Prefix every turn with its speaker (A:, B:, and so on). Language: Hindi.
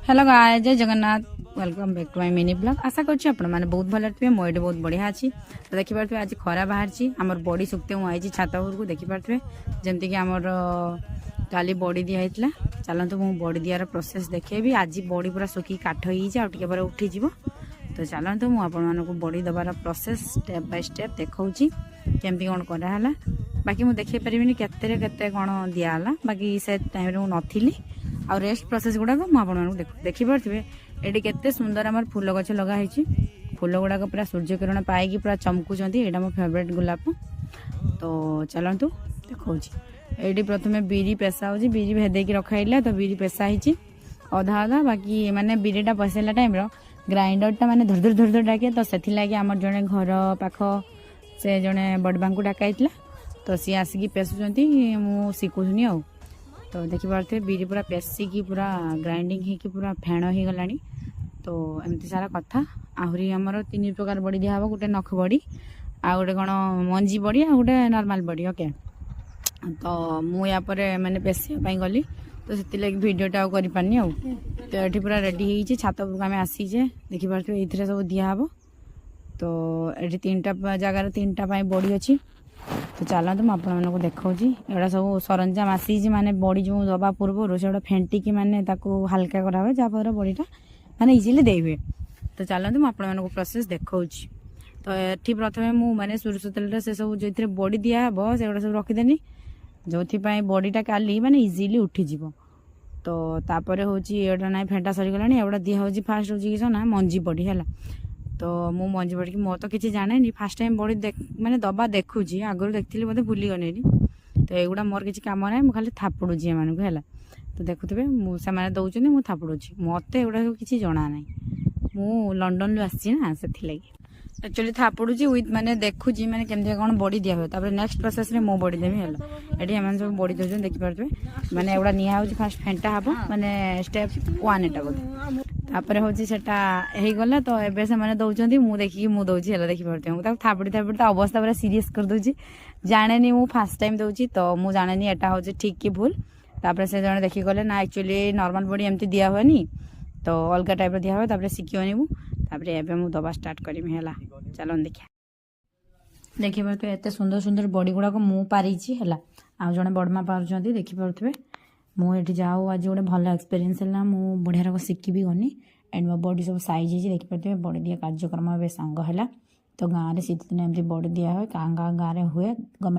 A: hello guys Jai Jagannath welcome back to my mini vlog आशा करछि आपण माने बहुत भल थे मोटे बहुत बढ़िया अच्छी तो देखि पारथि आज खरा बाहर आमर बड़ी सुक्ते हूँ आई छात उपरको देखि पारथि जमती कि आमर काली बड़ी दिया होता चलतु मु बड़ी दियार प्रोसेस देखेबी आज बड़ी पूरा सुखी काठ हो उठी जीव तो चलतु मुझे बड़ी दबार प्रोसेस स्टेप बाय स्टेप देखी केमती कौन कराला बाकी मुझे देखे पारिनी केते कौन दिहला बाकी से टाइम नी आ रेस्ट प्रोसेस गुड़ाक मुझे देखिपे ये केते सुंदर आम फूल गछ लगाई फूल गुड़ाक पूरा सूर्य किरण पाई पूरा चमकुंट यहाँ मो फेवरेट गोलाप तो चलतु देखा ये प्रथम बिरी पेशा हो बिरी भेदे रखाइला तो बिरी पेशा ही अधा अधा बाकी माने बिरीटा पसैला टाइम ग्राइंडरटा माने धर धर डाके तो से आम जड़े घर पाख से जड़े बड़बा को डाकाई तो सी आसिक पेशुंट मुझे शिखुनी आ तो देखिपे बिरी पूरा पेसिकी पूरा ग्राइंडिंग हो पूरा फेण हो गला तो एमती सारा कथा आहरी आमर 3 प्रकार बड़ी दिहब गोटे नख बड़ी आ गोटे कौन मंजी बड़ी आ गोटे नॉर्मल बड़ी ओके तो मुझे मैंने पेशापी गली तो से भिडटा कर पारनी आ तो ये पूरा रेडी हो छात उपरको आम आसीचे देखिपे ये सब दिहब तो ये 3टा जगार 3टा बड़ी अच्छी तो चलते मुझे देखी एटा सब सरंजाम आसी माने बड़ी जो दबा पूर्व से फेंटिकी माने हल्का करावे जहाँफल बड़ीटा माने इजिली देवे तो चलते मुझे प्रोसेस देखा तो ये प्रथम मुझे सोरिष तेल से सब जो बड़ी दिहब से सब रखीदेनी जो बड़ीटा काली माने इजिली उठीज तो तापर हूँ एटा ना फेंटा सरीगला एवटा दिहे फास्ट हूँ कि ना मंजी बड़ी है तो मु मंजी बड़ी मोर तो किसी जाने फास्ट टाइम बड़ी माने दबा देखुची आगुरी देखी मतलब भूली गनी तो एगुड़ा मोर किसी कम ना मुझे खाली थापुड़ी एम है तो देखुए मुझे दौरान मुझे थापुड़ी मत एगुड़ा किसी जना ना मु लंडन आसी ना से एक्चुअली थापुड़ी विथ माने देखुची माने केमती कौन बड़ी दिया हुए तापर नेक्स्ट प्रोसेस रे मो बड़ी देवी है ये एम सब बड़ी दौर देखिपे माने एगुड़ा निया फास्ट फेंटा हम माने स्टेप 1 एटा बोलते तापर हूँ सेटा हो गला तो एबे से माने दौरान मुझे देखिए मुझे दौची है देखिपे थापुड़ी थापुड़ी तो अवस्था पूरा सीरीयस कर दूची जाने मुझे फास्ट टाइम दौची तो मुझे जाने एटा हूँ ठीक कि भूल तापर से जने देखी गले ना एक्चुअली नॉर्मल बड़ी एमती दिया हुए तो अलग टाइप दिया हुए तापर शिखिबनी मुझे एवं मुझे दबा स्टार्ट करमी है चलो देखिए देखिए तो एत सुंदर सुंदर बड़ी गुड़ाक मु पारी है आउ जड़े बड़मा पार्टी देखिपे मुझे जाओ आज गोटे भल एक्सपीरियंस है मुझे बढ़िया रक शिखी गनी एंड मो बड़ी सब साइज है देखिपे बड़ी दिया कार्यक्रम ए सांग है तो गाँव में शीत दिन एमती बड़ी दिया हुए गाँव गाँव में हुए